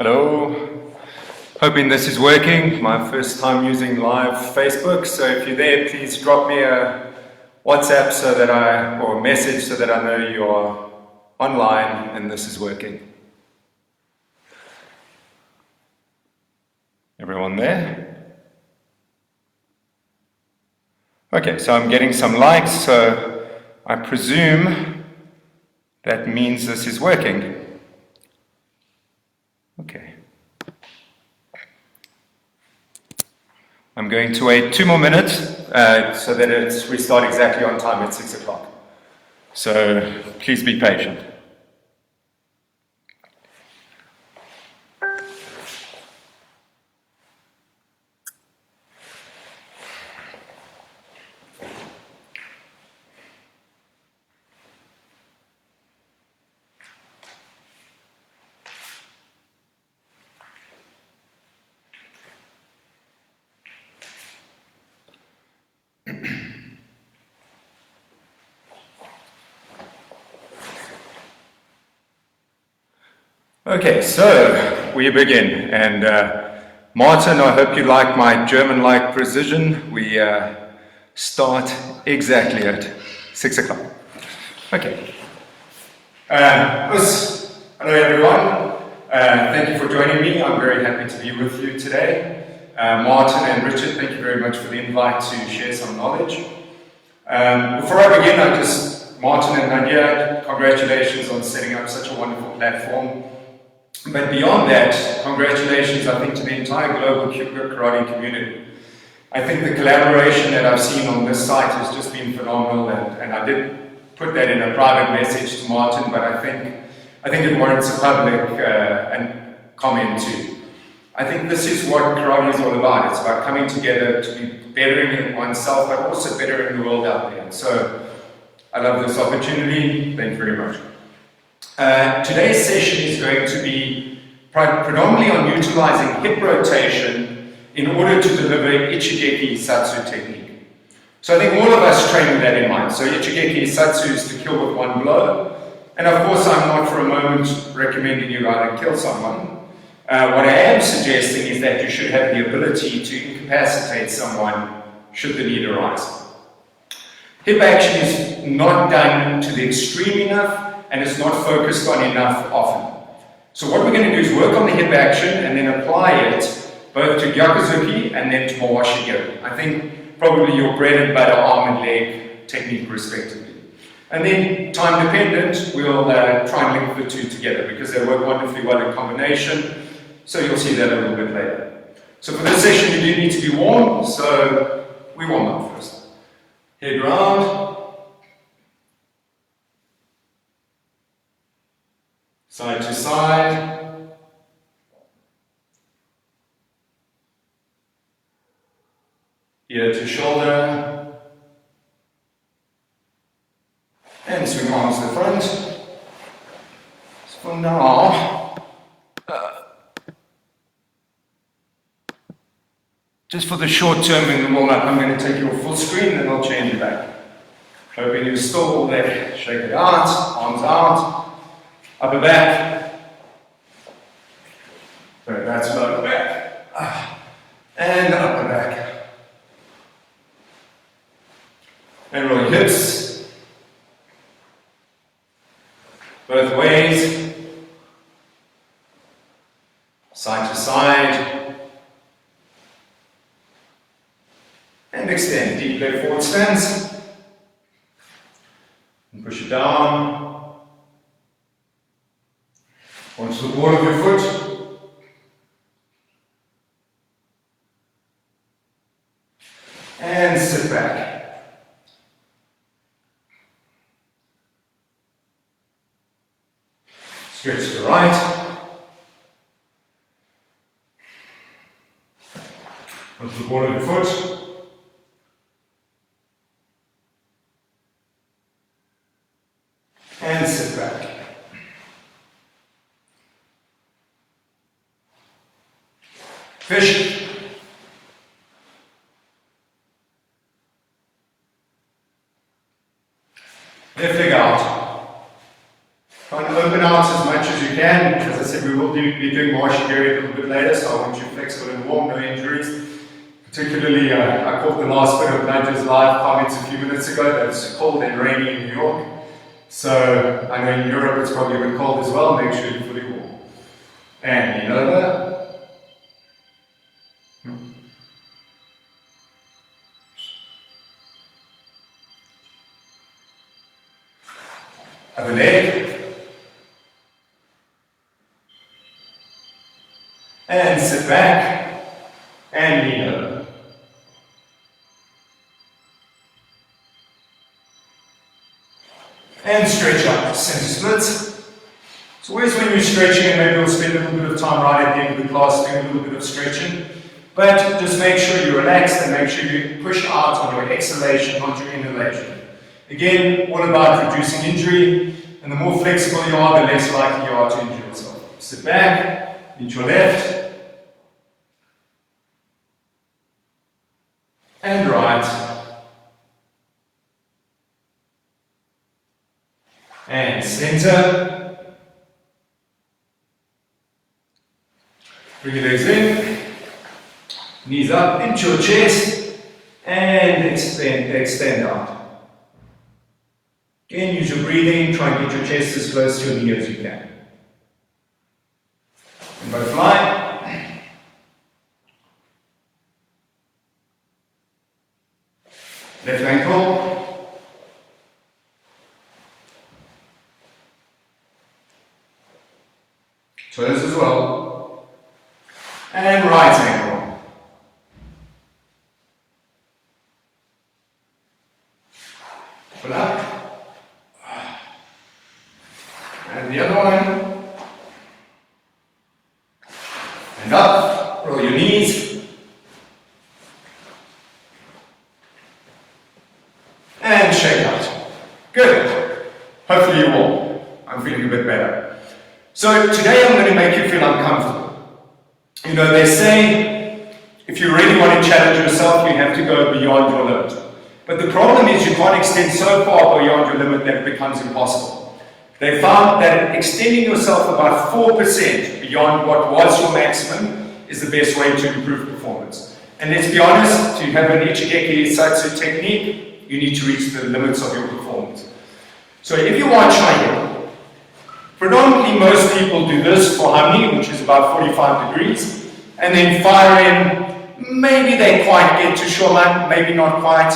Hello, hoping this is working. My first time using live Facebook, so if you're there, please drop me a WhatsApp or a message so that I know you are online and this is working. Everyone there? Okay, so I'm getting some likes, so I presume that means this is working. Okay. I'm going to wait 2 more minutes so that we start exactly on time at 6 o'clock. So please be patient. Okay, so we begin. And Martin, I hope you like my German-like precision. We start exactly at 6 o'clock. Okay. Hello everyone. Thank you for joining me. I'm very happy to be with you today. Martin and Richard, thank you very much for the invite to share some knowledge. Before I begin, Martin and Nadia, congratulations on setting up such a wonderful platform. But beyond that, congratulations, I think, to the entire global karate community. I think the collaboration that I've seen on this site has just been phenomenal, and I did put that in a private message to Martin, but I think it warrants a public comment too. I think this is what karate is all about. It's about coming together to be bettering oneself, but also bettering the world out there. So I love this opportunity. Thank you very much. Today's session is going to be predominantly on utilizing hip rotation in order to deliver Ichigeki Satsu technique. So I think all of us train with that in mind. So Ichigeki Satsu is to kill with one blow. And of course, I'm not for a moment recommending you go out and kill someone. What I am suggesting is that you should have the ability to incapacitate someone should the need arise. Hip action is not done to the extreme enough, and it's not focused on enough often. So what we're going to do is work on the hip action and then apply it both to Gyakuzuki and then to Mawashi Gyo. I think probably your bread and butter arm and leg technique respectively. And then time dependent, we'll try and link the two together because they work wonderfully well in combination. So you'll see that a little bit later. So for this session you do need to be warm, so we warm up first. Head round. Side to side, ear to shoulder, and swing arms to the front. So for now, just for the short term in the warm-up, I'm going to take you a full screen and I'll change it back. Hoping you still all that, shake it out, arms out. Upper back, so that's lower back, and upper back. And roll your hips, both ways, side to side, and extend, deep leg forward stance, and push it down. Onto the ball of your foot. And sit back. Stretch to the right. Onto the ball of your foot. And sit back. Fish. Left leg out. Try and open out as much as you can. As I said, we will be doing Marshigiri a little bit later, so I want you flexible and warm, no injuries. Particularly, I caught the last bit of Nudge's live comments a few minutes ago that it's cold and rainy in New York. So I know in Europe it's probably a bit cold as well. Make sure you're fully warm. And lean over. Have a leg. And sit back and lean over. And stretch out, center splits. So always when you're stretching, and maybe we'll spend a little bit of time right at the end of the class doing a little bit of stretching, but just make sure you're relaxed and make sure you push out on your exhalation, not your inhalation. Again, all about reducing injury, and the more flexible you are, the less likely you are to injure yourself. Sit back, into your left, and right, and center. Bring your legs in, knees up into your chest, and extend out. Again, use your breathing, try and get your chest as close to your knee as you can. And butterfly. Left ankle. Toes as well. And right ankle. Pull up. And the other one. And up. Roll your knees. And shake out. Good. Hopefully you will. I'm feeling a bit better. So today I'm going to make you feel uncomfortable. You know, they say if you really want to challenge yourself, you have to go beyond your limit. But the problem is you can't extend so far beyond your limit that it becomes impossible. They found that extending yourself about 4% beyond what was your maximum is the best way to improve performance. And let's be honest, to have an Ichigeki Satsu technique, you need to reach the limits of your performance. So if you watch my here, predominantly most people do this for Hamni, which is about 45 degrees, and then fire in, maybe they quite get to Shoman, maybe not quite,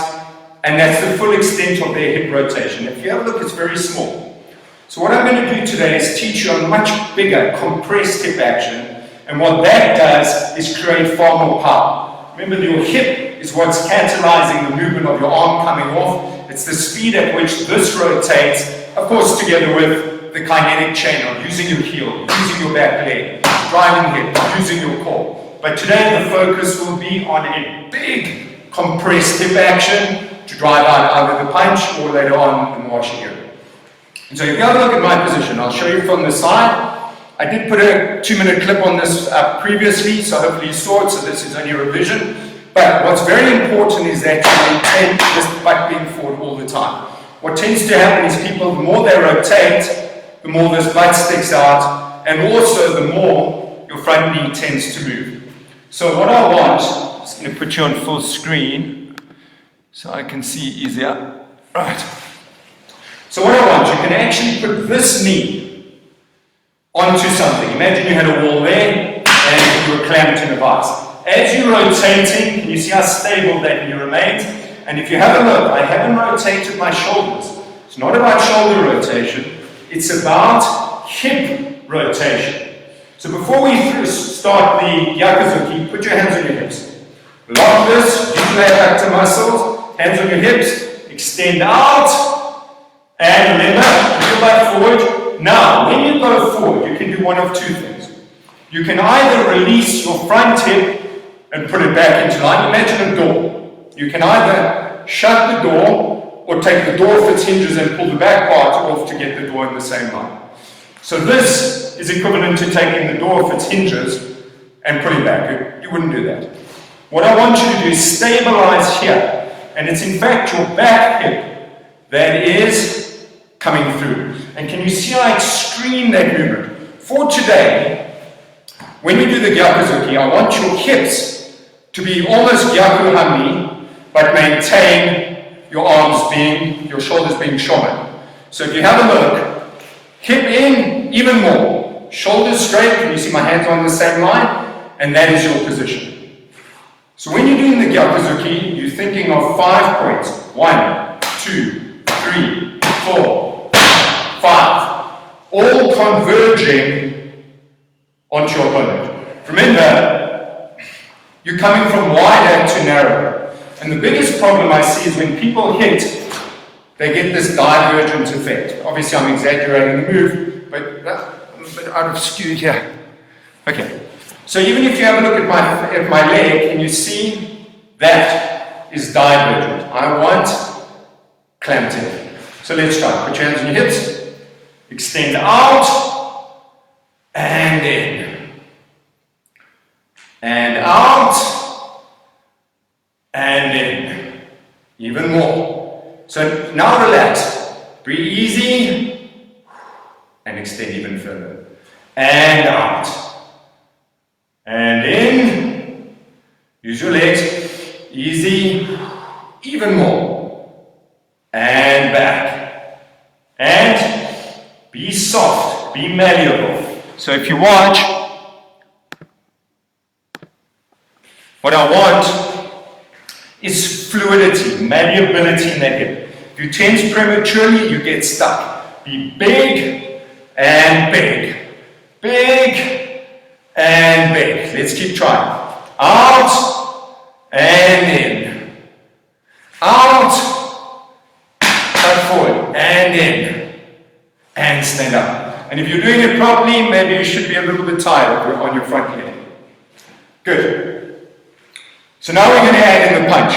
and that's the full extent of their hip rotation. If you have a look, it's very small. So what I'm going to do today is teach you a much bigger compressed hip action, and what that does is create far more power. Remember, your hip is what's catalyzing the movement of your arm coming off. It's the speed at which this rotates, of course together with the kinetic chain of using your heel, using your back leg, driving hip, using your core. But today the focus will be on a big compressed hip action to drive out either the punch or later on the Marshigiri. And so if you have a look at my position, I'll show you from the side. I did put a 2-minute clip on this previously, so hopefully you saw it, so this is only a revision. But what's very important is that you maintain this butt being forward all the time. What tends to happen is people, the more they rotate, the more this butt sticks out, and also the more your front knee tends to move. So what I want, I'm just going to put you on full screen so I can see easier. Right. So what I want, you can actually put this knee onto something. Imagine you had a wall there and you were clamped in a vise. As you're rotating, can you see how stable that knee remains? And if you have a look, I haven't rotated my shoulders. It's not about shoulder rotation, it's about hip rotation. So before we start the Gyakuzuki, put your hands on your hips. Lock this, use your adductor muscles, hands on your hips, extend out, and remember, put your butt forward. Now, when you go forward, you can do one of two things. You can either release your front hip and put it back into line. Imagine a door. You can either shut the door or take the door off its hinges and pull the back part off to get the door in the same line. So this is equivalent to taking the door off its hinges and putting back. You wouldn't do that. What I want you to do is stabilize here. And it's in fact your back hip that is coming through. And can you see how extreme that movement? For today, When you do the gyakuzuki, I want your hips to be almost gyaku-hami, but maintain your arms being, your shoulders being shomen. So if you have a look, hip in even more, shoulders straight, can you see my hands on the same line? And that is your position. So when you're doing the gyakuzuki, you're thinking of 5 points. 1, 2, 3, 4, 5. All converging onto your opponent. Remember, you're coming from wider to narrower. And the biggest problem I see is when people hit, they get this divergent effect. Obviously, I'm exaggerating the move, but I'm a bit out of skew here. Okay. So even if you have a look at my leg and you see that is divergent, I want clamped in. So let's try. Put your hands on your hips, extend out, and in. And out, and in. Even more. So now relax. Breathe easy, and extend even further. And out. And in, use your legs, easy, even more, and back, and be soft, be malleable. So if you watch, what I want is fluidity, malleability in the hip. If you tense prematurely, you get stuck. Be big and big, big and big. Let's keep trying. Out and in. Out, cut forward, and in. And stand up. And if you're doing it properly, maybe you should be a little bit tired on your front leg. Good. So now we're going to add in the punch.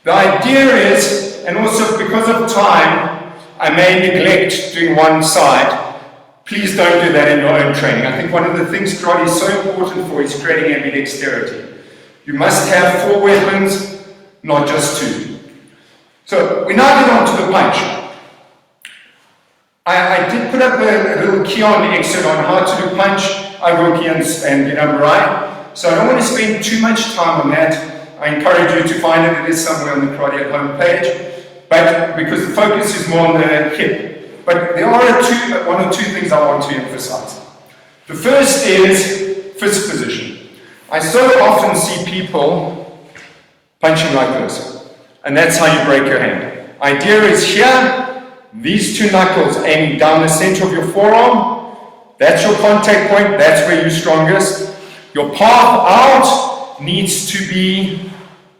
The idea is, and also because of time, I may neglect doing one side. Please don't do that in your own training. I think one of the things karate is so important for is creating ambidexterity. You must have 4 weapons, not just 2. So we now get on to the punch. I did put up a little Kion excerpt on how to do punch, Agoki and Murai. So I don't want to spend too much time on that. I encourage you to find it. It is somewhere on the Karate at Home page. But because the focus is more on the hip. But there are one or two things I want to emphasize. The first is fist position. I so often see people punching like this, and that's how you break your hand. Idea is here, these 2 knuckles aiming down the center of your forearm. That's your contact point, that's where you're strongest. Your path out needs to be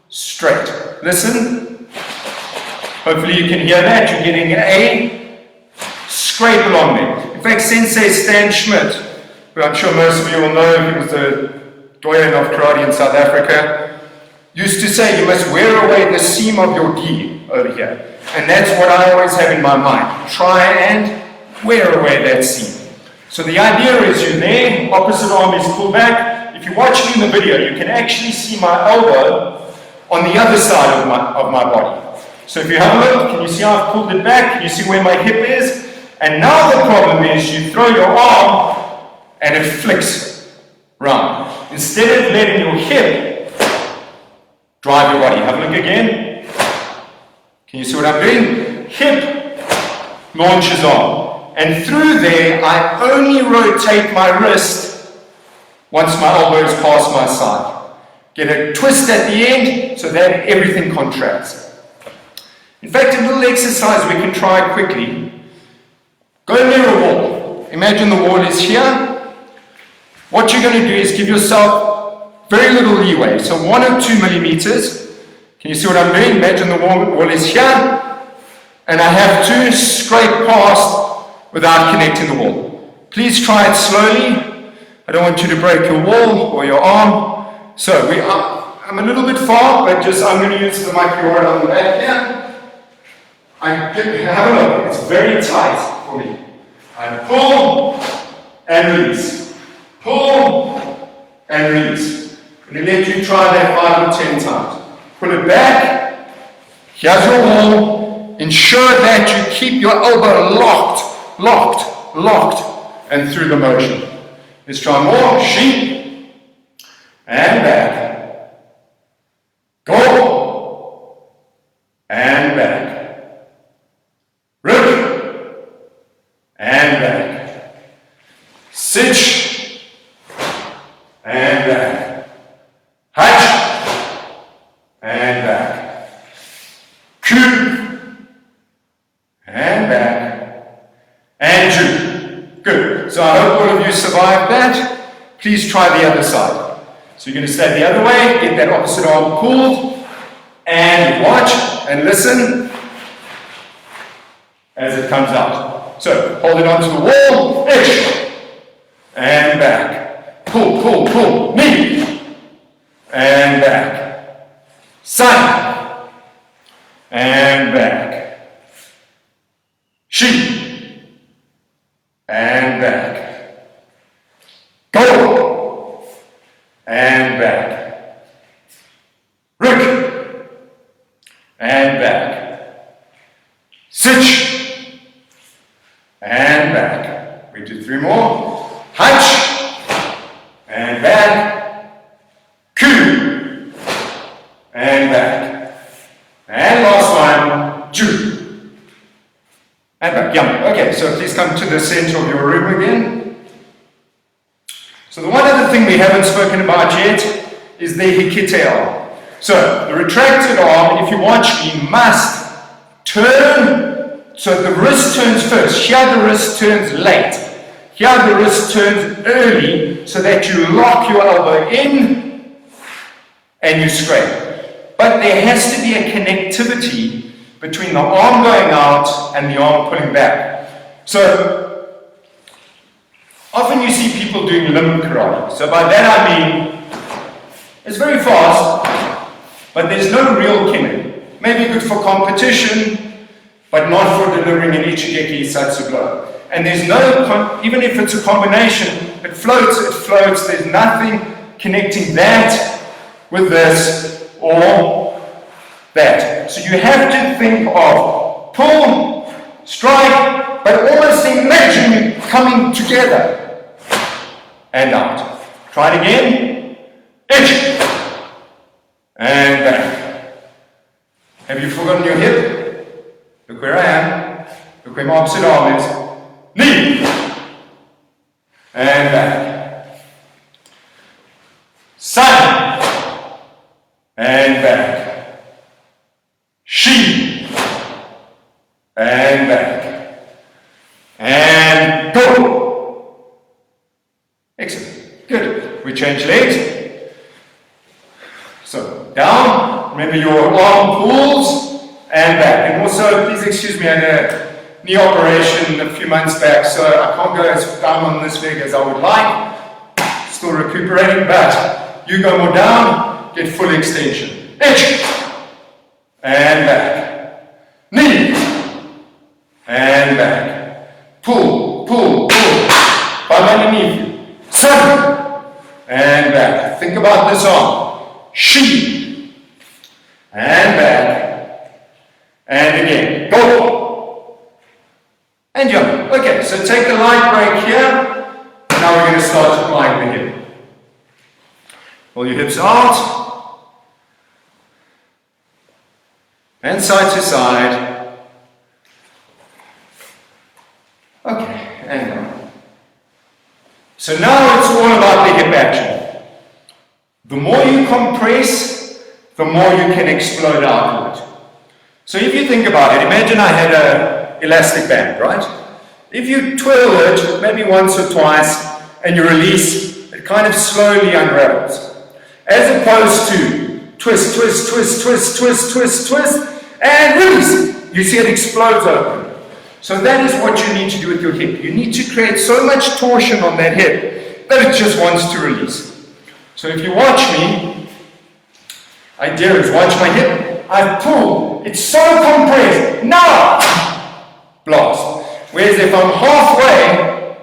straight. Listen. Hopefully you can hear that. You're getting a straight along there. In fact, Sensei Stan Schmidt, who I'm sure most of you will know, he was the doyen of karate in South Africa, used to say you must wear away the seam of your gi over here. And that's what I always have in my mind. Try and wear away that seam. So the idea is you're there, opposite arm is pulled back. If you watch me in the video, you can actually see my elbow on the other side of my body. So if you have a look, can you see how I've pulled it back? Can you see where my hip is? And now the problem is you throw your arm and it flicks round. Instead of letting your hip drive your body. Have a look again. Can you see what I'm doing? Hip launches arm. And through there, I only rotate my wrist once my elbow is past my side. Get a twist at the end so that everything contracts. In fact, a little exercise we can try quickly. Go near a wall. Imagine the wall is here. What you're going to do is give yourself very little leeway. So 1 or 2 millimeters. Can you see what I'm doing? Imagine the wall is here. And I have to scrape past without connecting the wall. Please try it slowly. I don't want you to break your wall or your arm. So I'm a little bit far, but I'm going to use the micro on the back here. Have a look. It's very tight for me. I pull and release. Pull and release. I'm going to let you try that 5 or 10 times. Pull it back. Here's your wall. Ensure that you keep your elbow locked, and through the motion. Let's try more. Shi. And back. Go. And back. Rip. And back. Sich. And back. Hatch. And back. Q. And back. And Ju. Good. So I hope all of you survived that. Please try the other side. So you're going to stay the other way, get that opposite arm pulled, and watch and listen as it comes out. So hold it onto the wall, ish, and back. Pull, pull, pull, knee, and back. Side, and back. Shi, and back. Go, and back. Rick, and back. Sich, and back. We do 3 more. Hatch, and back. Q, and back. And last one, Ju. And back. Yum. Okay, so please come to the center of your room again. So the one other thing we haven't spoken about yet is the hikite arm. So the retracted arm, if you watch, you must turn, so the wrist turns first. Here the wrist turns late. Here the wrist turns early, so that you lock your elbow in and you scrape. But there has to be a connectivity between the arm going out and the arm pulling back. So often you see people doing limb karate. So by that I mean, it's very fast, but there's no real kinetic. Maybe good for competition, but not for delivering an ichigeki satsu blow. And there's no, even if it's a combination, it floats, there's nothing connecting that with this or that. So you have to think of pull, strike, but almost imagine coming together and out. Try it again. Itch. And back. Have you forgotten your hip? Look where I am. Look where my opposite arm is. Knee. And back. Side. And back. Shi. And back. And go. Excellent. Good. We change legs. So down. Remember your arm pulls and back. And also, please excuse me, I had a knee operation a few months back, so I can't go as down on this leg as I would like. Still recuperating, but you go more down, get full extension. Itch. And back. Knee. And back. Pull, pull, pull. Bum underneath you. 7. And back. Think about this arm. Shi. And back. And again. Go. And jump. Okay, so take a light break here. Now we're going to start applying the hip. Pull your hips out. And side to side. Okay, and down. So now it's all about the hip action. The more you compress, the more you can explode outward. So if you think about it, imagine I had an elastic band, right? If you twirl it maybe once or twice and you release, it kind of slowly unravels. As opposed to twist, twist, twist, twist, twist, twist, twist, and release. You see it explodes open. So that is what you need to do with your hip. You need to create so much torsion on that hip that it just wants to release. So if you watch me, idea is watch my hip, I pull, it's so compressed, now, blast. Whereas if I'm halfway,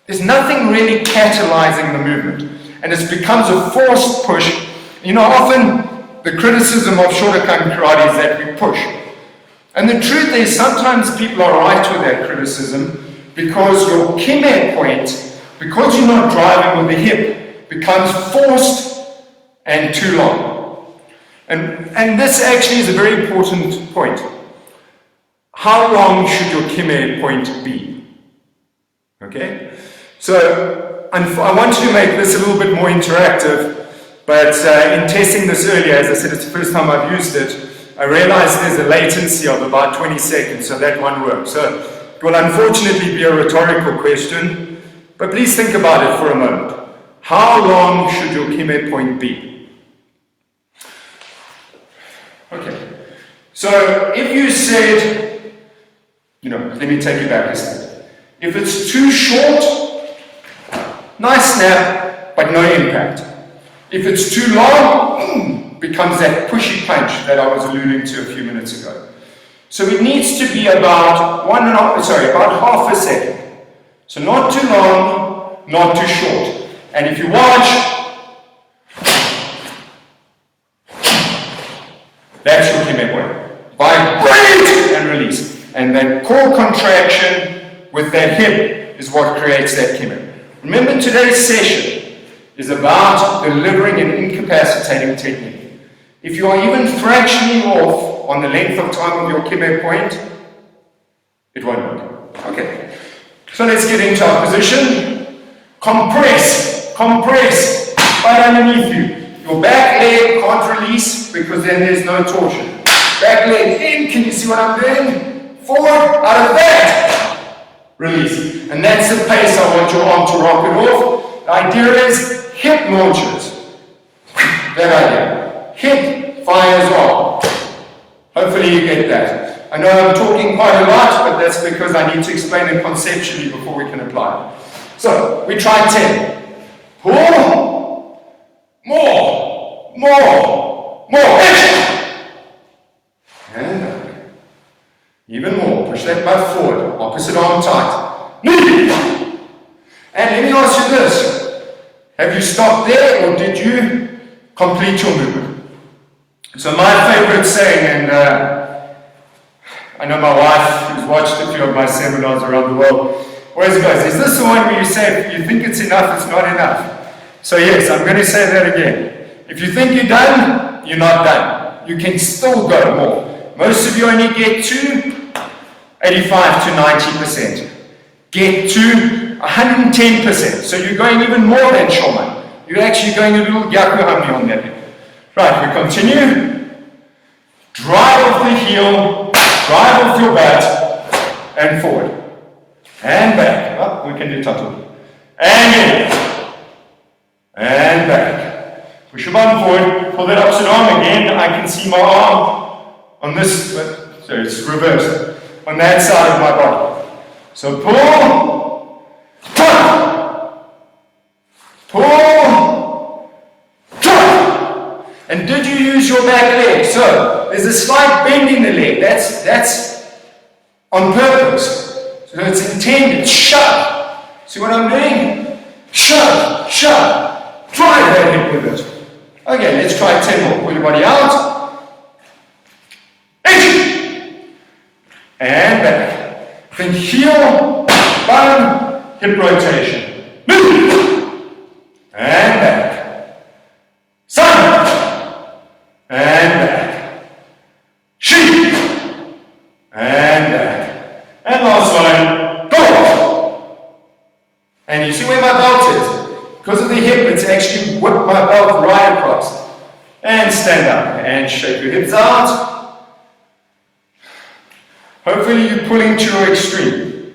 there's nothing really catalyzing the movement. And it becomes a forced push. You know, often the criticism of Shotokan karate is that we push. And the truth is, sometimes people are right with that criticism because your kime point because you're not driving with the hip, becomes forced and too long. And this actually is a very important point. How long should your kinetic point be? Okay? So I wanted to make this a little bit more interactive, but in testing this earlier, as I said, it's the first time I've used it, I realized there's a latency of about 20 seconds, so that won't work. So it will unfortunately be a rhetorical question, but please think about it for a moment. How long should your kinetic point be? Okay, so if you said, let me take you back a step. If it's too short, nice snap, but no impact. If it's too long, becomes that pushy punch that I was alluding to a few minutes ago. So it needs to be about about half a second. So not too long, not too short. And if you watch, that's your kinetic point. Vibrate and release. And that core contraction with that hip is what creates that kinetic. Remember, today's session is about delivering an incapacitating technique. If you are even fractionally off on the length of time of your kinetic point, it won't work. Okay, so let's get into our position. Compress, right underneath you. Your back leg can't release because then there's no torsion. Back leg in, can you see what I'm doing? Forward, out of that, release. And that's the pace I want your arm to rock it off. The idea is hip launches. That idea. Hip fires off. Hopefully you get that. I know I'm talking quite a lot, but that's because I need to explain it conceptually before we can apply it. So, we try 10. Pull. More. And back. Even more. Push that butt forward. Opposite arm tight. Knee. And let me ask you this. Have you stopped there or did you complete your movement? So my favorite saying, and I know my wife, who's watched a few of my seminars around the world, always goes, is this the one where you say, if you think it's enough, it's not enough? So yes, I'm going to say that again. If you think you're done, you're not done. You can still go more. Most of you only get to 85 to 90%. Get to 110%. So you're going even more than Shoman. You're actually going a little Gyakuhami on that. Right, we continue. Drive off the heel, drive off your butt, and forward. And back. Oh, we can do Tato. And in. And back. Push your bum forward, pull that opposite arm again. I can see my arm on this, so it's reversed. On that side of my body. So pull, pull, and did you use your back leg? So there's a slight bend in the leg. That's on purpose. So it's intended. Shove. See what I'm doing? Shove, shove. Drive that hip with it. Okay, let's try 10 more. Pull your body out. And back. Then heel, bum, hip rotation. And back. Sun. And back. Sheep. And back. And last one. Go. And you see where my belt is? Because of the hip, it's actually whipped my belt right across. And stand up. And shake your hips out. Hopefully you're pulling to your extreme.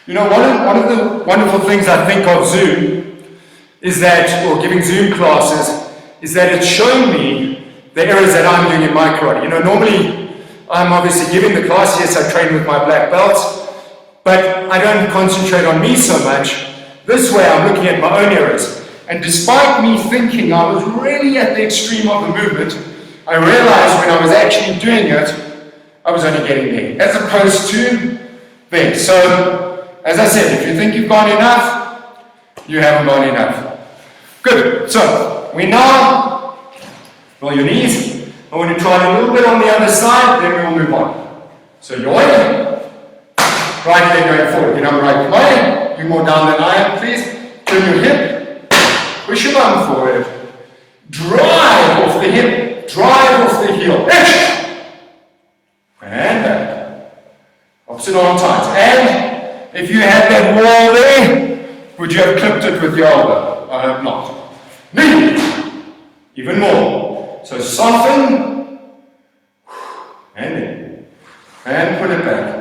You know, one of the wonderful things I think of Zoom is that, or giving Zoom classes, is that it's showing me the errors that I'm doing in my karate. You know, normally I'm obviously giving the class, yes, I train with my black belts, but I don't concentrate on me so much. This way I'm looking at my own errors. And despite me thinking I was really at the extreme of the movement, I realized when I was actually doing it, I was only getting there, as opposed to there. So, as I said, if you think you've gone enough, you haven't gone enough. Good. So, we now roll your knees. I want to try a little bit on the other side, then we will move on. So, yoink. Right leg going forward. Get on the right way. You more down than I am, please. Turn your hip. Push your bum forward. Drive off the hip. Drive off the heel. And back. Opposite arm tight. And if you had that wall there, would you have clipped it with your elbow? I hope not. Knee. Even more. So soften. And in. And put it back.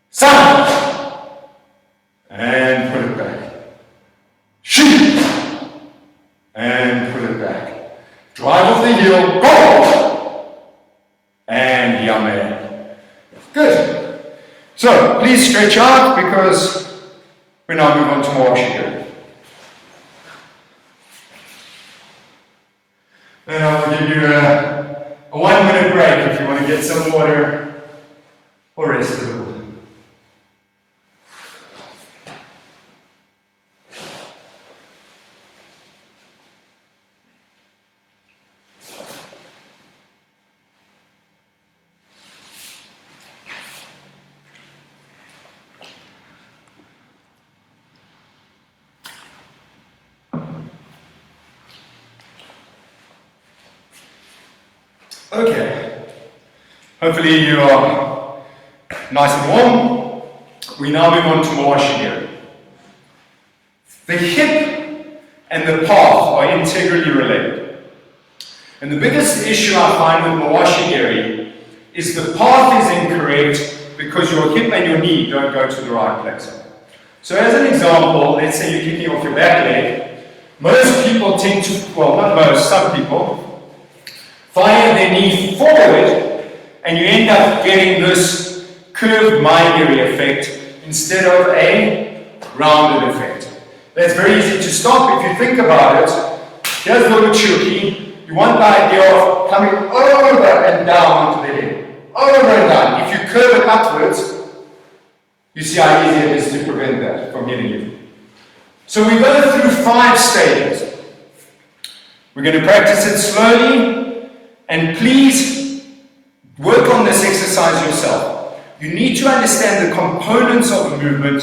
Silence. And put it back. Shoot. And put it back. Drive off the heel. Go. And yummy. Good. So, please stretch out because we now move on to more Washigiri. Then I'll give you a 1 minute break if you want to get some water or rest a little. Okay, hopefully you are nice and warm. We now move on to Washigiri. The hip and the path are integrally related. And the biggest issue I find with Washigiri is the path is incorrect because your hip and your knee don't go to the right place. So as an example, let's say you're kicking off your back leg. Most people tend to, well not most, some people, fire their knee forward and you end up getting this curved Maigiri effect instead of a rounded effect. That's very easy to stop if you think about it. Here's a little tricky. You want the idea of coming over and down onto the head. Over and down. If you curve it upwards, you see how easy it is to prevent that from hitting you. So we go through 5 stages. We're going to practice it slowly. And please work on this exercise yourself. You need to understand the components of a movement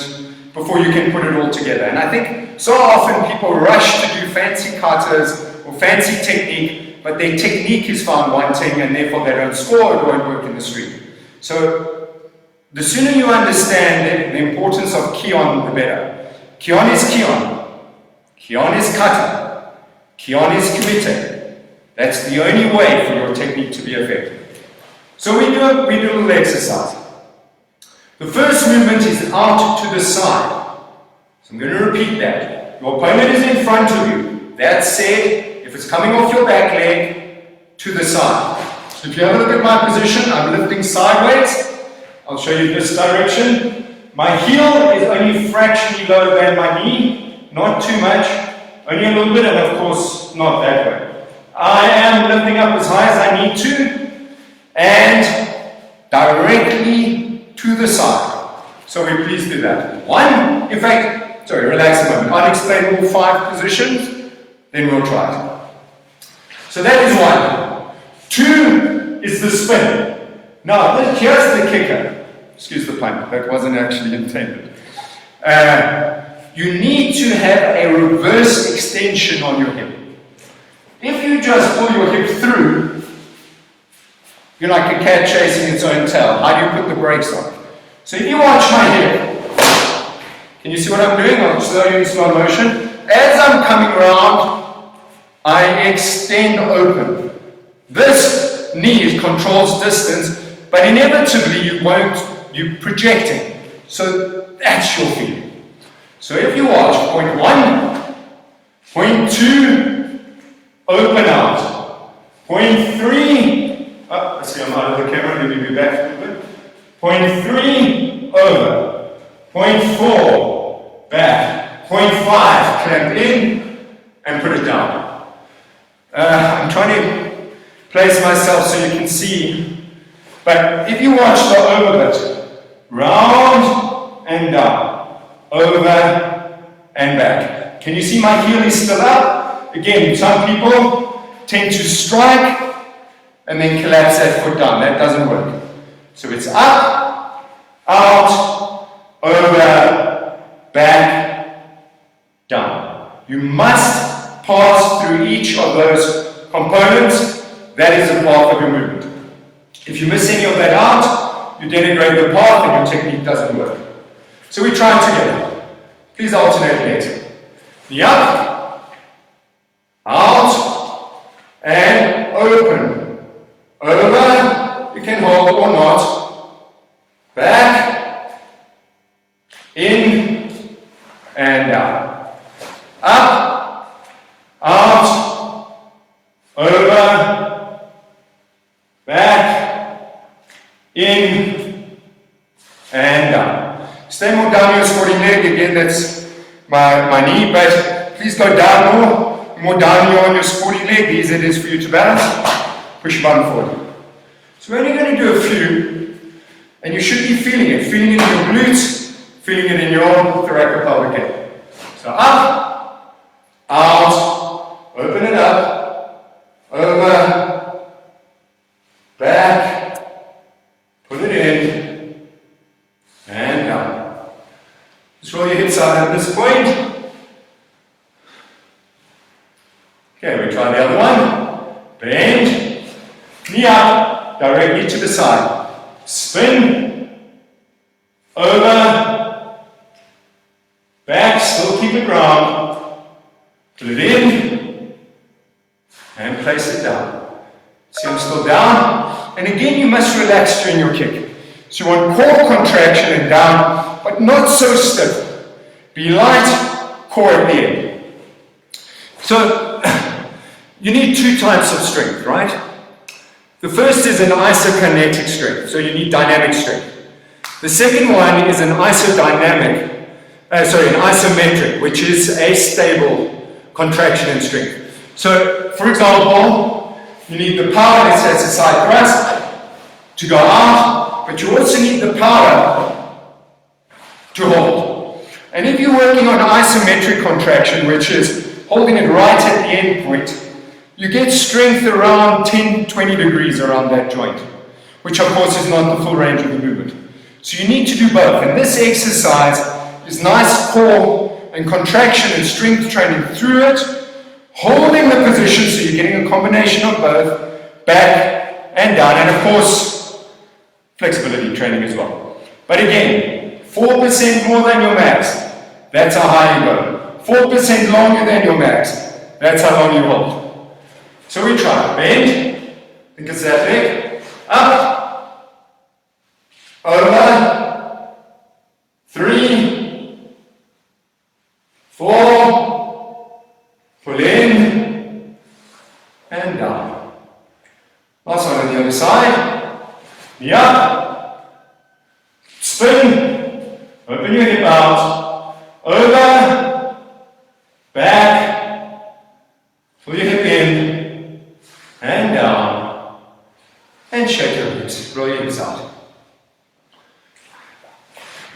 before you can put it all together. And I think so often people rush to do fancy katas or fancy technique, but their technique is found wanting and therefore they don't score or don't work in the street. So the sooner you understand the importance of Kion, the better. Kion is Kion. Kion is kata. Kion is kumite. That's the only way for your technique to be effective. So we do a little exercise. The first movement is out to the side. So I'm going to repeat that. Your opponent is in front of you. That said, if it's coming off your back leg, to the side. So if you have a look at my position, I'm lifting sideways. I'll show you this direction. My heel is only fractionally lower than my knee. Not too much. Only a little bit, and of course, not that way. I am lifting up as high as I need to and directly to the side. So we please do that. Relax a moment. I'll explain all 5 positions, then we'll try it. So that is 1. 2 is the spin. Now, here's the kicker. Excuse the pun, that wasn't actually intended. You need to have a reverse extension on your hip. If you just pull your hip through, you're like a cat chasing its own tail. How do you put the brakes on? So if you watch my hip, can you see what I'm doing? I'll show you in slow motion. As I'm coming around, I extend open. This knee controls distance, but inevitably you're projecting. So that's your feeling. So if you watch, point 1, point 2, open out. Point 3, I see I'm out of the camera, let me be back a little bit. Point 3, over. Point 4, back. Point 5, clamp in and put it down. I'm trying to place myself so you can see, but if you watch the over bit, round and down, over and back. Can you see my heel is still up? Again, some people tend to strike and then collapse that foot down. That doesn't work. So it's up out, over, back, down. You must pass through each of those components. That is the path of your movement. If you miss any of that out, you denigrate the path and your technique doesn't work. So we try it together. Please alternate legs. Knee up, out, and open. Over, you can hold or not. Back, in, and down. Up, out, over, back, in, and down. Stay more down your squatting leg. Again, that's my knee, but please go down more. The more down you are on your squatting leg, the easier it is for you to balance. Push your bum forward. So we're only going to do a few, and you should be feeling it in your glutes, feeling it in your thoracolpelvic head. So up, out, open it up, over, back, put it in, and down. Just roll your hips out at this point. Okay, we try the other one. Bend, knee up, direct knee to the side. Spin, over, back, still keep it round. Put it in, and place it down. See, I'm still down. And again, you must relax during your kick. So you want core contraction and down, but not so stiff. Be light, core at the end. So, you need two types of strength, right? The first is an isokinetic strength, so you need dynamic strength. The second one is an isometric, which is a stable contraction and strength. So, for example, you need the power, let's say it's a side thrust, to go out, but you also need the power to hold. And if you're working on isometric contraction, which is holding it right at the end point, you get strength around 10-20 degrees around that joint, which of course is not the full range of the movement. So you need to do both, and this exercise is nice core and contraction and strength training through it, holding the position so you're getting a combination of both, back and down, and of course, flexibility training as well. But again, 4% more than your max, that's how high you go. 4% longer than your max, that's how long you hold. So we try, bend, I think it's that leg, up, over, 3, 4, pull in, and down. Last one on the other side, knee up, spin, open your hip out, over, back, pull your hip in, and down, and shake your hips, roll your hips out.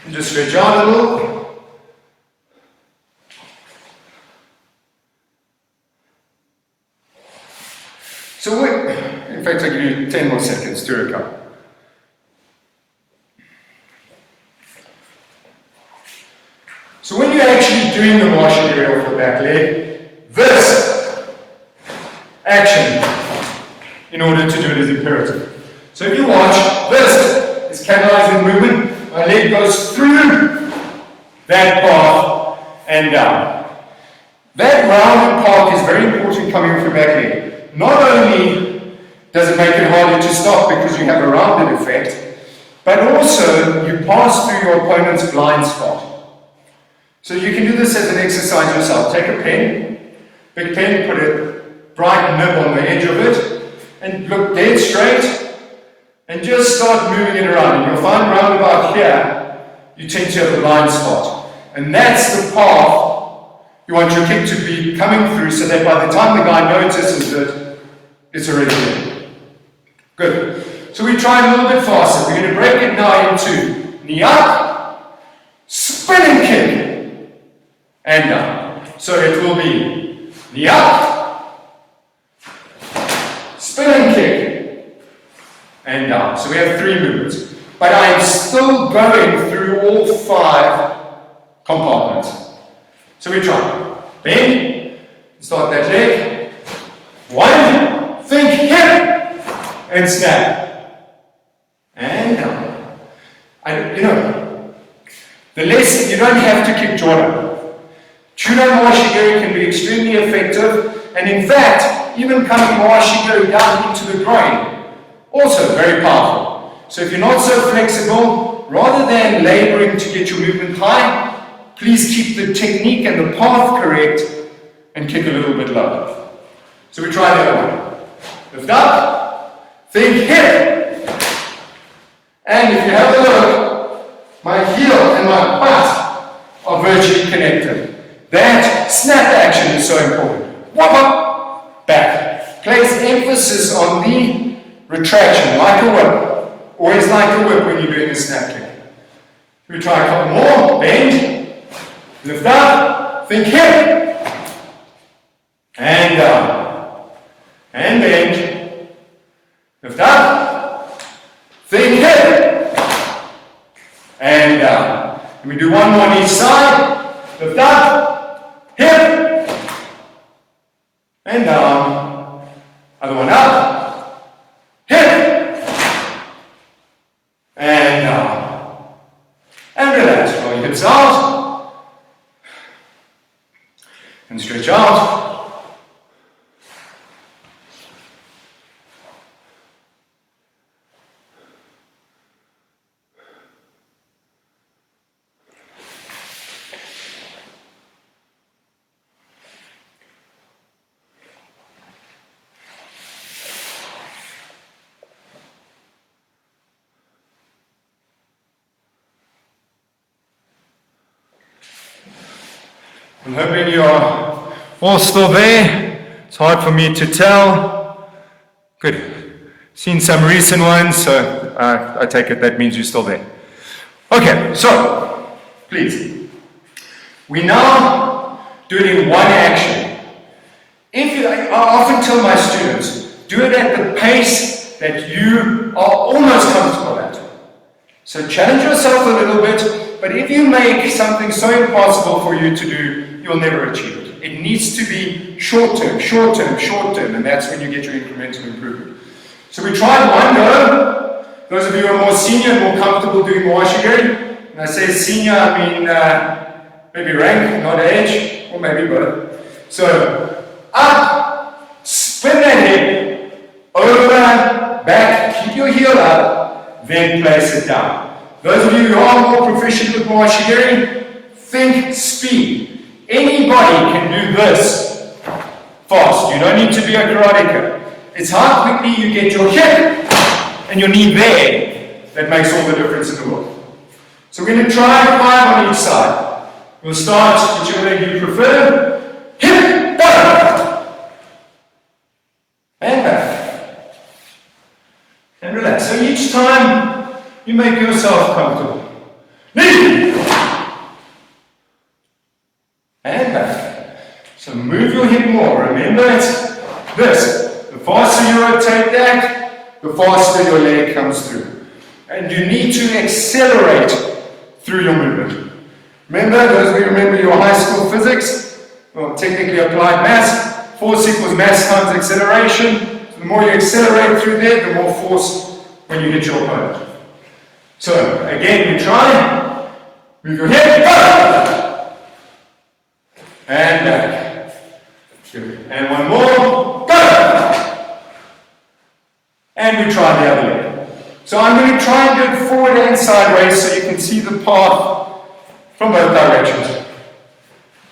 And just stretch out a little. So in fact I'll give you 10 more seconds to recover. So when you're actually doing the martial area of the back leg, this action in order to do it is imperative. So if you watch, this is catalyzing movement. My leg goes through that path and down. That rounded path is very important coming off your back leg. Not only does it make it harder to stop because you have a rounded effect, but also you pass through your opponent's blind spot. So you can do this as an exercise yourself. Take a pen, big pen, put a bright nib on the edge of it, and look dead straight, and just start moving it around. And you'll find round about here, you tend to have a blind spot. And that's the path you want your kick to be coming through, so that by the time the guy notices it, it's already there. Good. So we try a little bit faster. We're going to break it now into knee up, spinning kick, and down. So it will be knee up, spinning kick, and down. So we have 3 movements. but I am still going through all 5 compartments. So we try. Bend, start that leg. 1, think hip, and snap. And down. The less, you don't have to kick Jordan. Chudo Mawashigiri can be extremely effective, and in fact, even coming Mawashigiri down into the groin, also very powerful. So if you're not so flexible, rather than laboring to get your movement high, please keep the technique and the path correct and kick a little bit lower. So we try the other one. Lift up, think hip. And if you have a look, my heel and my butt are virtually connected. That snap action is so important. Wop up, back. Place emphasis on the retraction, like a whip. Always like a whip when you're doing a snap kick. We try a couple more. Bend, lift up, think hip, and down. And bend, lift up, think hip, and down. And we do one more on each side. Lift up, hip, and down. Other one up, hip, and down. And relax. Roll your hips out. And stretch out. I'm hoping you're all still there. It's hard for me to tell. Good. Seen some recent ones, so I take it that means you're still there. Okay, so, please. We now do it in one action. I often tell my students, do it at the pace that you are almost comfortable at. So challenge yourself a little bit, but if you make something so impossible for you to do, you'll never achieve it. It needs to be short term, and that's when you get your incremental improvement. So we tried one go. Those of you who are more senior and more comfortable doing Mawashigiri, and I say senior, I mean maybe rank, not age, or maybe both. So up, spin that hip, over, back, keep your heel up, then place it down. Those of you who are more proficient with Mawashigiri, think speed. Anybody can do this fast. You don't need to be a karateka. It's how quickly you get your hip and your knee there that makes all the difference in the world. So we're going to try 5 on each side. We'll start whichever leg you prefer. Hip, down. And back. And relax. So each time you make yourself comfortable. Knee. And back. So move your hip more. Remember it's this. The faster you rotate that, the faster your leg comes through. And you need to accelerate through your movement. Remember, those of you remember your high school physics, or technically applied mass, force equals mass times acceleration. So the more you accelerate through there, the more force when you hit your opponent. So again, we try. Move your hip, go! And back. Good. And one more. Go! And we try the other leg. So I'm going to try and do it forward and sideways so you can see the path from both directions.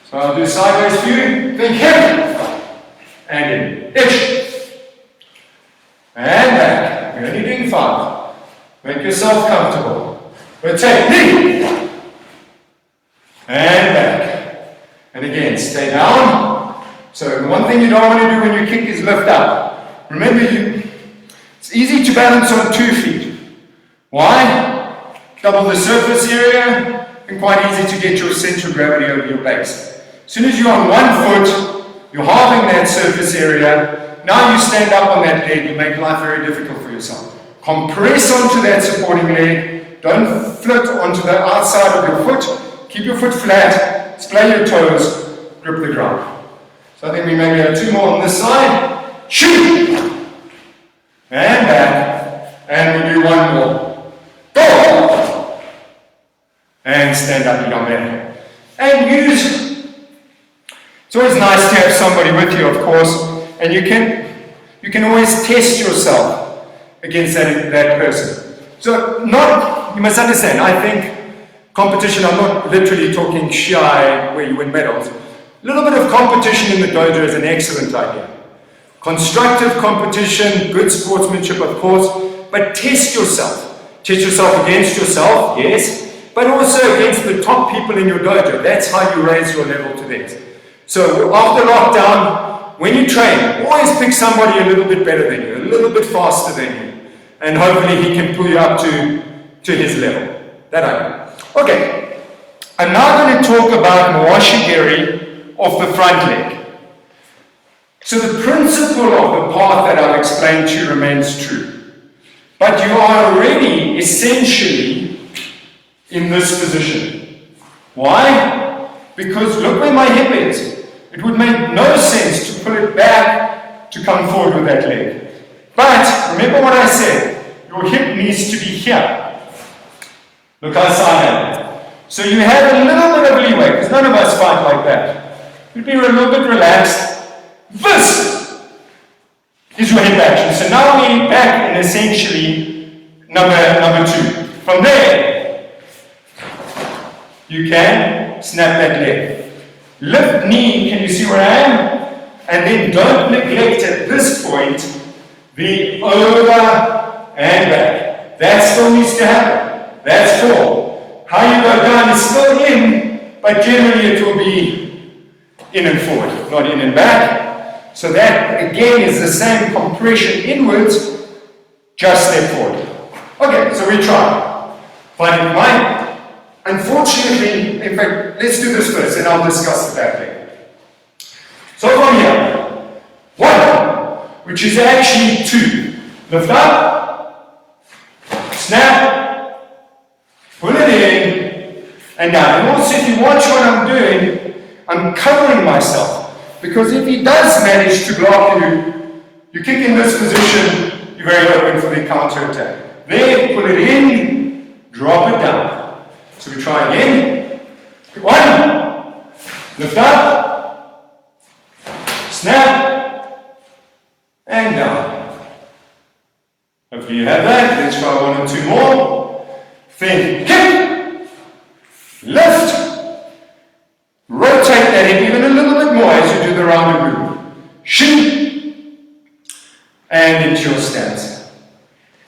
So I'll do sideways for you. Think hip. And in. Itch. And back. You're only doing 5. Make yourself comfortable. Rotate. Knee. And back. And again, stay down. So the one thing you don't want to do when you kick is lift up. Remember, it's easy to balance on 2 feet. Why? Double the surface area and quite easy to get your center of gravity over your base. As soon as you're on 1 foot, you're halving that surface area. Now you stand up on that leg, you make life very difficult for yourself. Compress onto that supporting leg Don't float onto the outside of your foot. Keep your foot flat, splay your toes, grip the ground. So I think we maybe have 2 more on this side. Shoot! And back. And we do 1 more. Go! And stand up again there. And use. It's always nice to have somebody with you, of course, and you can always test yourself against that person. So you must understand, I think competition, I'm not literally talking shy where you win medals. A little bit of competition in the dojo is an excellent idea. Constructive competition, good sportsmanship, of course, but test yourself. Test yourself against yourself, yes, but also against the top people in your dojo. That's how you raise your level to theirs. So after lockdown, when you train, always pick somebody a little bit better than you, a little bit faster than you, and hopefully he can pull you up to his level. That I know. Okay, I'm now going to talk about Mwashigiri of the front leg. So the principle of the path that I've explained to you remains true. But you are already essentially in this position. Why? Because look where my hip is. It would make no sense to pull it back to come forward with that leg. But remember what I said, your hip needs to be here. Look outside now. So you have a little bit of leeway, because none of us fight like that. You'd be a little bit relaxed. This is your hip action. So now we're back in essentially number 2. From there, you can snap that leg. Lift knee, can you see where I am? And then don't neglect at this point the over and back. That still needs to happen. That's 4. How you go down is still in, but generally it will be in and forward, not in and back. So that again is the same compression inwards, just step forward. Okay, so we try. Finding mine. Unfortunately, in fact, let's do this first and I'll discuss the back leg. So from here, 1, which is actually 2. Lift up, snap, pull it in, and down. And also if you watch what I'm doing, I'm covering myself. Because if he does manage to block you, you kick in this position, you're very open for the counter attack. There, pull it in, drop it down. So we try again. 1, lift up, snap, and down. Hopefully you have that. Let's try 1 or 2 more. Then kick, lift, rotate that hip even a little bit more as you do the rounded move. Shoot, and into your stance.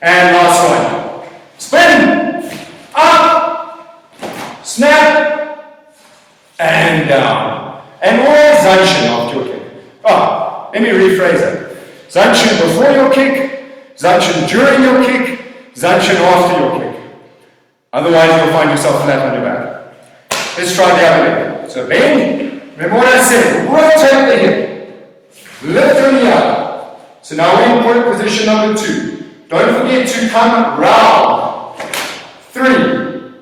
And last one. Spin, up, snap, and down. And always Zanshin after your kick. Let me rephrase that. Zanshin before your kick, Zanshin during your kick, Zanshin after your kick. Otherwise you'll find yourself flat on your back. Let's try the other leg. So bend, remember what I said, rotate the hip, lift your knee up. So now we're in point position number 2. Don't forget to come round. 3,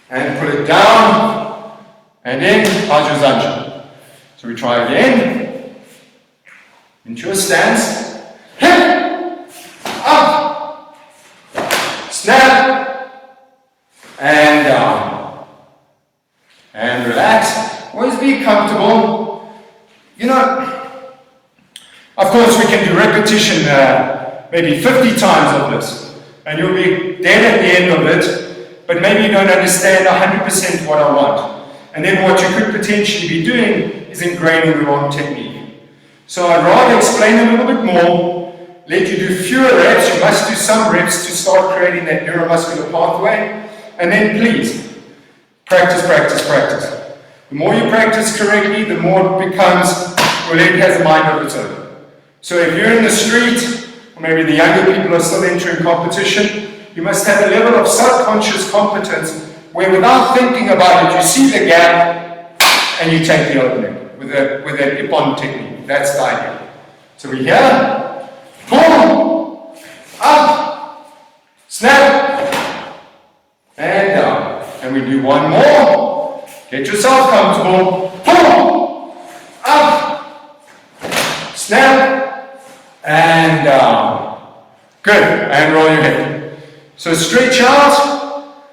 and put it down, and then Ajur Zanshin. So we try again, into a stance, hip, up, snap, and down. And relax, always be comfortable. You know, of course we can do repetition, maybe 50 times of this, and you'll be dead at the end of it, but maybe you don't understand 100% what I want. And then what you could potentially be doing is ingraining the wrong technique. So I'd rather explain a little bit more, let you do fewer reps. You must do some reps to start creating that neuromuscular pathway, and then please, practice, practice, practice. The more you practice correctly, the more it becomes, your leg has a mind of its own. So if you're in the street, or maybe the younger people are still entering competition, you must have a level of subconscious competence where without thinking about it, you see the gap and you take the opening with that Ippon technique. That's the idea. So we're here, pull, up, snap, one more. Get yourself comfortable. Pull. Up. Snap. And down. Good. And roll your head. So stretch out.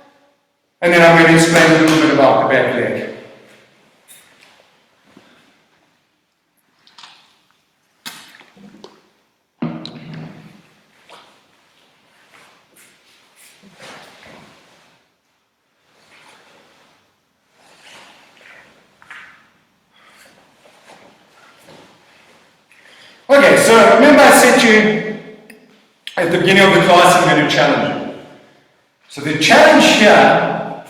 And then I'm going to explain a little bit about the back leg. Okay, so remember I said to you at the beginning of the class I'm going to challenge you. So the challenge here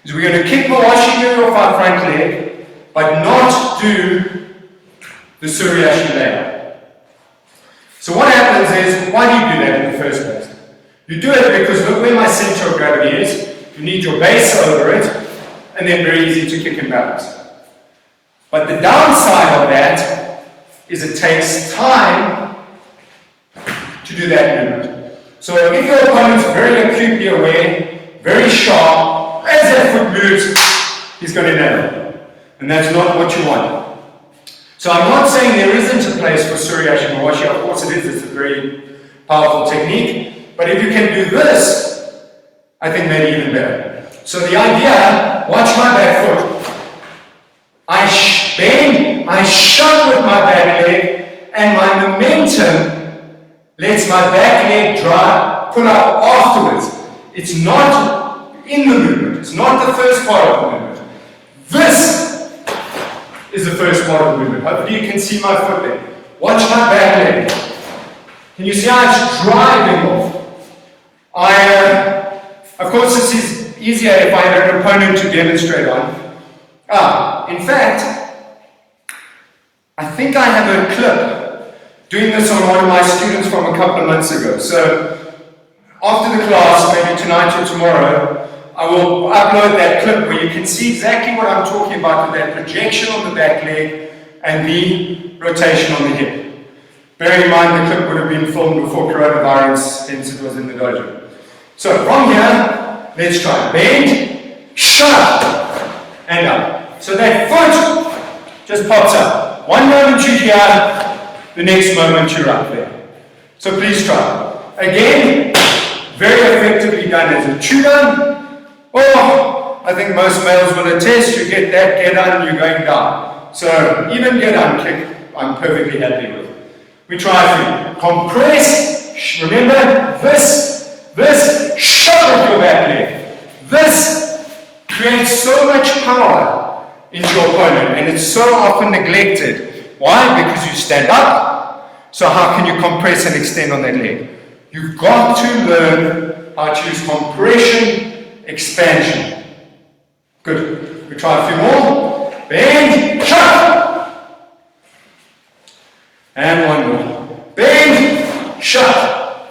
is we're going to kick the washi area off our front leg, but not do the Suryashi layer. So what happens is, why do you do that in the first place? You do it because look where my center of gravity is, you need your base over it, and then very easy to kick and balance. But the downside of that is it takes time to do that movement. So if your opponent's very acutely aware, very sharp, as that foot moves, he's going to nail it. And that's not what you want. So I'm not saying there isn't a place for Suryashi Mawashi. Of course it is. It's a very powerful technique. But if you can do this, I think maybe even better. So the idea, watch my back foot. I bend, I shove with my back leg, and my momentum lets my back leg pull up afterwards. It's not in the movement. It's not the first part of the movement. This is the first part of the movement. Hopefully you can see my foot there. Watch my back leg. Can you see how it's driving off? Of course this is easier if I have an opponent to demonstrate on. In fact, I think I have a clip doing this on one of my students from a couple of months ago. So after the class, maybe tonight or tomorrow, I will upload that clip where you can see exactly what I'm talking about with that projection on the back leg and the rotation on the hip. Bearing in mind the clip would have been filmed before coronavirus, hence it was in the dojo. So from here, let's try. Bend, shove, and up. So that foot just pops up. One moment you're here, the next moment you're up there. So please try. Again, very effectively done as a chew-down. Or, I think most males will attest, you get that get-on, you're going down. So even get-on kick, I'm perfectly happy with. We try 3. Compress, remember, this, shove with your back leg. This creates so much power into your opponent, and it's so often neglected. Why? Because you stand up, so how can you compress and extend on that leg? You've got to learn how to use compression, expansion. Good. We try a few more. Bend, shove. And one more. Bend, shove.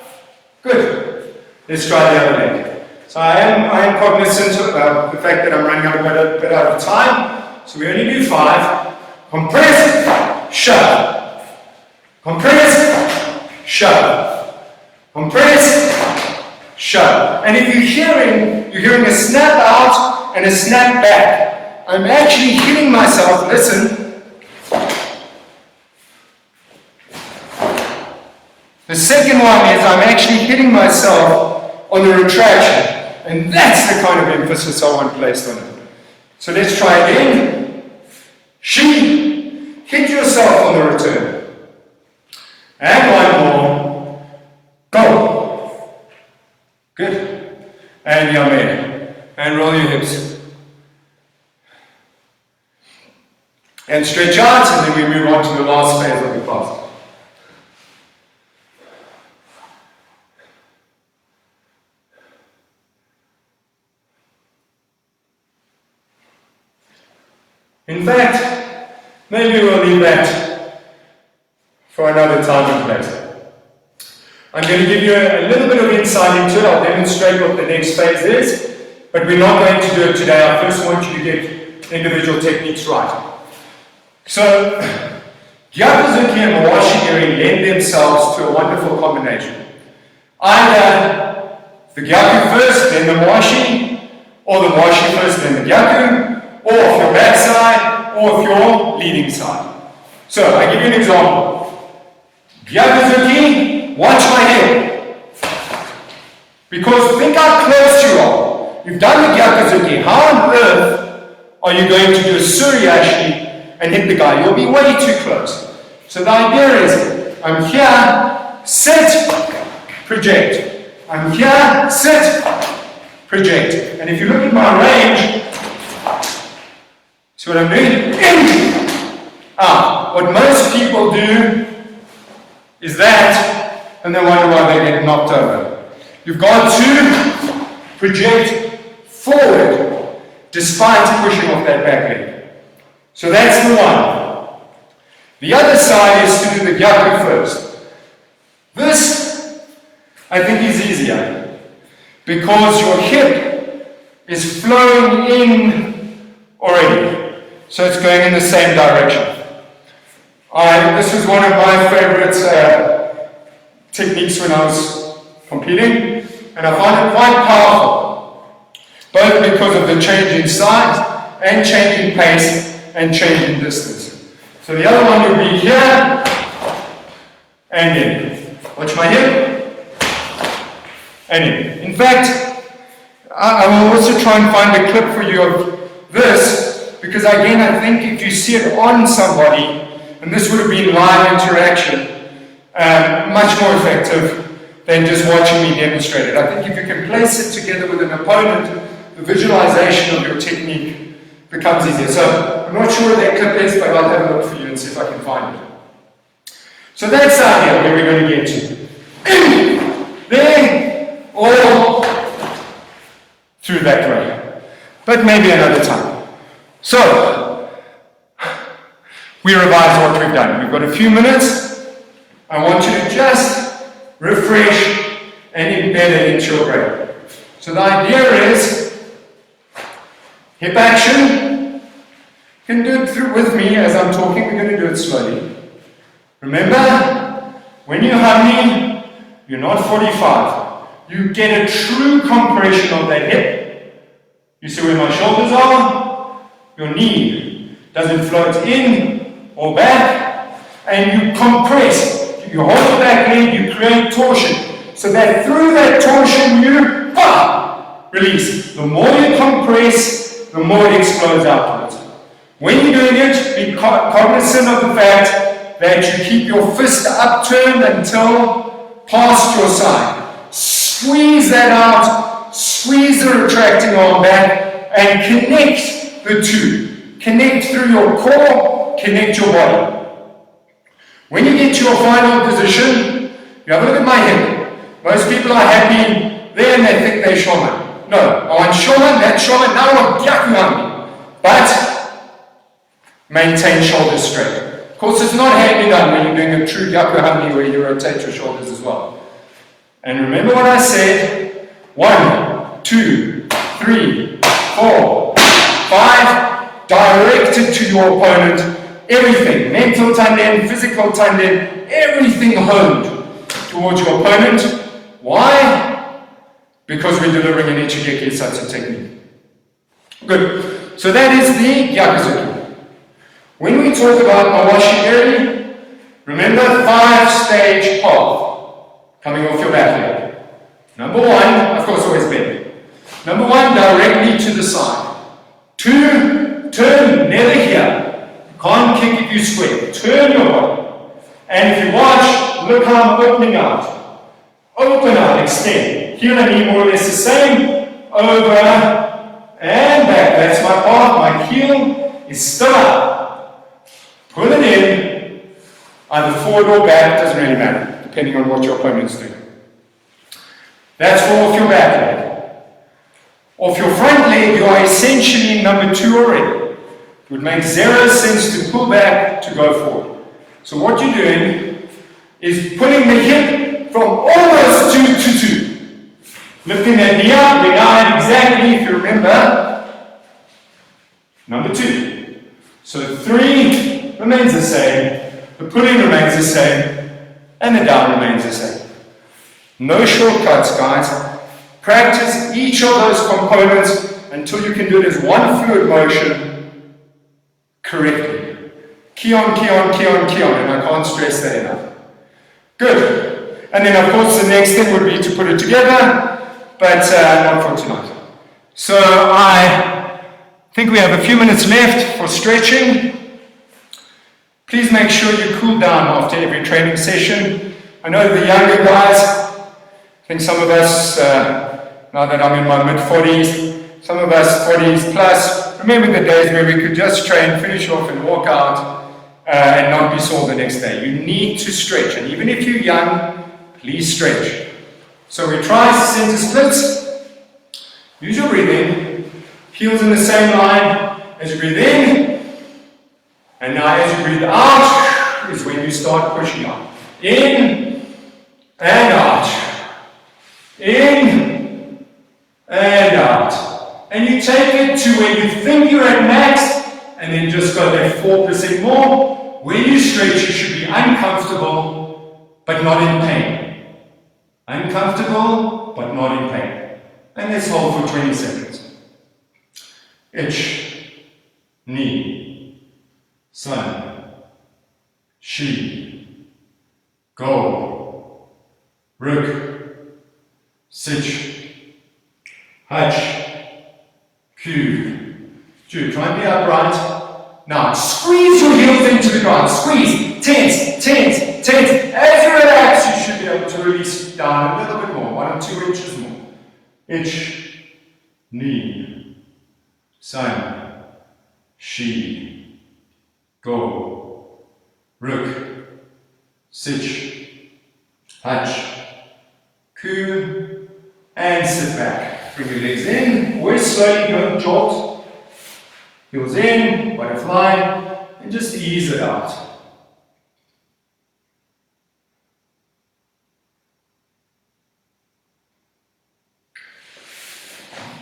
Good. Let's try the other leg. So I am cognizant of the fact that I'm running a bit out of time. So we only do 5. Compress, shove. Compress, shove. Compress, shove. And if you're hearing a snap out and a snap back. I'm actually hitting myself, listen. The second one is I'm actually hitting myself on the retraction. And that's the kind of emphasis I want placed on it. So let's try again. Hit yourself on the return. And one more. Go. Good. And yameh. And roll your hips. And stretch out, and then we move on to the last phase of the class. In fact, maybe we'll leave that for another time and place. I'm going to give you a little bit of insight into it. I'll demonstrate what the next phase is, but we're not going to do it today. I first want you to get individual techniques right. So, Gyakuzuki and Mawashi-giri lend themselves to a wonderful combination. Either the Gyaku first, then the Mawashi, or the washi first and then the gyaku, or off your back side, or off your leading side. So, I give you an example. Gyakuzuki, watch my head. Because think how close you are. You've done the gyakuzuki. How on earth are you going to do a suriashi and hit the guy? You'll be way too close. So the idea is, I'm here, sit, project. I'm here, sit, project. And if you look at my range, see what I'm doing? In, out. What most people do is that, and they wonder why they get knocked over. You've got to project forward despite pushing off that back leg. So that's the one. The other side is to do the gyaku first. This, I think, is easier because your hip is flowing in already. So it's going in the same direction. This was one of my favorite techniques when I was competing, and I find it quite powerful, both because of the change in size and change in pace and change in distance. So the other one would be here and in. Watch my hip and in. In fact, I will also try and find a clip for you of this, because again, I think if you see it on somebody, and this would have been live interaction, much more effective than just watching me demonstrate it. I think if you can place it together with an opponent, the visualization of your technique becomes easier. So I'm not sure what that clip is, but I'll have a look for you and see if I can find it. So that's out here where we're going to get to. There, or through that way. But maybe another time. So, we revise what we've done. We've got a few minutes. I want you to just refresh and embed it into your brain. So the idea is hip action. You can do it through with me as I'm talking. We're going to do it slowly. Remember, when you hug me, you're not 45. You get a true compression of that hip. You see where my shoulders are? Your knee doesn't float in or back, and you compress. You hold the back leg, you create torsion. So that through that torsion you release. The more you compress, the more it explodes outwards. When you're doing it, be cognizant of the fact that you keep your fist upturned until past your side. Squeeze that out, squeeze the retracting arm back, and connect the two. Connect through your core, connect your body. When you get to your final position, you have a look at my hip. Most people are happy there and they think they're shoman. No, I want shoman, that's shoman, now I want gyaku. But maintain shoulders straight. Of course, it's not hand done when you're doing a true gyaku where you rotate your shoulders as well. And remember what I said, 1, 2, 3, 4, 5, directed to your opponent. Everything, mental tanden, physical tanden, everything honed towards your opponent. Why? Because we're delivering an ichigeki satsu technique. Good. So that is the gyakuzuki. When we talk about mawashi-eri, remember 5-stage path coming off your back leg. Number 1, of course, always bend. Number 1, directly to the side. 2, turn, never here. Can't kick if you square. Turn your body. And if you watch, look how I'm opening out. Open out, extend. Heel and knee more or less the same. Over and back. That's my path. My heel is still up. Pull it in. Either forward or back, doesn't really matter, depending on what your opponent's doing. That's for off your back leg. Off your front leg, you are essentially in number 2 already. It would make 0 sense to pull back to go forward. So what you're doing is pulling the hip from almost 2 to 2. Lifting that knee up, we're now exactly, if you remember, number 2. So 3 remains the same, the pulling remains the same, and the down remains the same. No shortcuts, guys. Practice each of those components until you can do it as one fluid motion correctly. Key on, key on, key on, key on, and I can't stress that enough. Good. And then of course the next thing would be to put it together, but not for tonight. So I think we have a few minutes left for stretching. Please make sure you cool down after every training session. I know the younger guys, I think some of us, now that I'm in my mid-40s, some of us 40s plus, remember the days where we could just train, finish off and walk out and not be sore the next day. You need to stretch, and even if you're young, please stretch. So we try center splits. Use your breathing. Heels in the same line as you breathe in. And now as you breathe out is when you start pushing out. In and out. In and out. And you take it to where you think you're at max, and then just go there 4% more. When you stretch, you should be uncomfortable, but not in pain. Uncomfortable, but not in pain. And let's hold for 20 seconds. Ich, ni, sun, she, go, ruk, sich, hutch, cue. Jude, try and be upright. Now, squeeze your heels into the ground. Squeeze. Tense, tense, tense. As you relax, you should be able to release down a little bit more. 1 or 2 inches more. Ich, ni, sun, she, go, ruk, sich, hutch, coo, and sit back. Bring your legs in, always slowly, don't jolt. Heels in, butterfly, and just ease it out.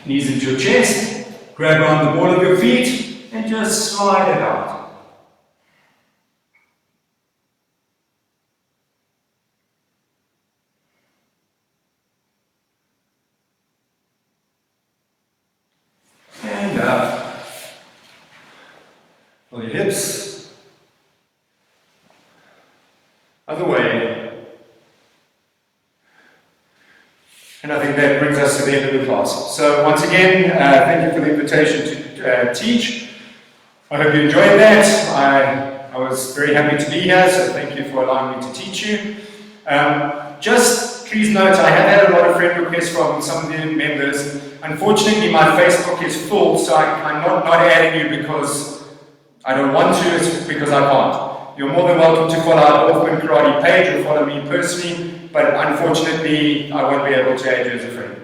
Knees into your chest, grab around the ball of your feet, and just slide it out. And up. Pull your hips. Other way. And I think that brings us to the end of the class. So once again, thank you for the invitation to teach. I hope you enjoyed that. I was very happy to be here, so thank you for allowing me to teach you. Just please note, I have had a lot of friend requests from some of the members. Unfortunately, my Facebook is full, so I'm not adding you because I don't want to, it's because I can't. You're more than welcome to follow our Dorfman Karate page or follow me personally. But unfortunately, I won't be able to add you as a friend.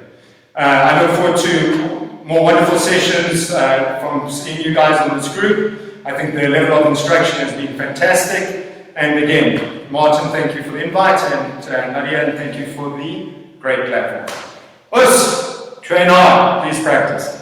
I look forward to more wonderful sessions from seeing you guys in this group. I think the level of instruction has been fantastic. And again, Martin, thank you for the invite, and Nadia, thank you for the great platform. Us, train on, please practice.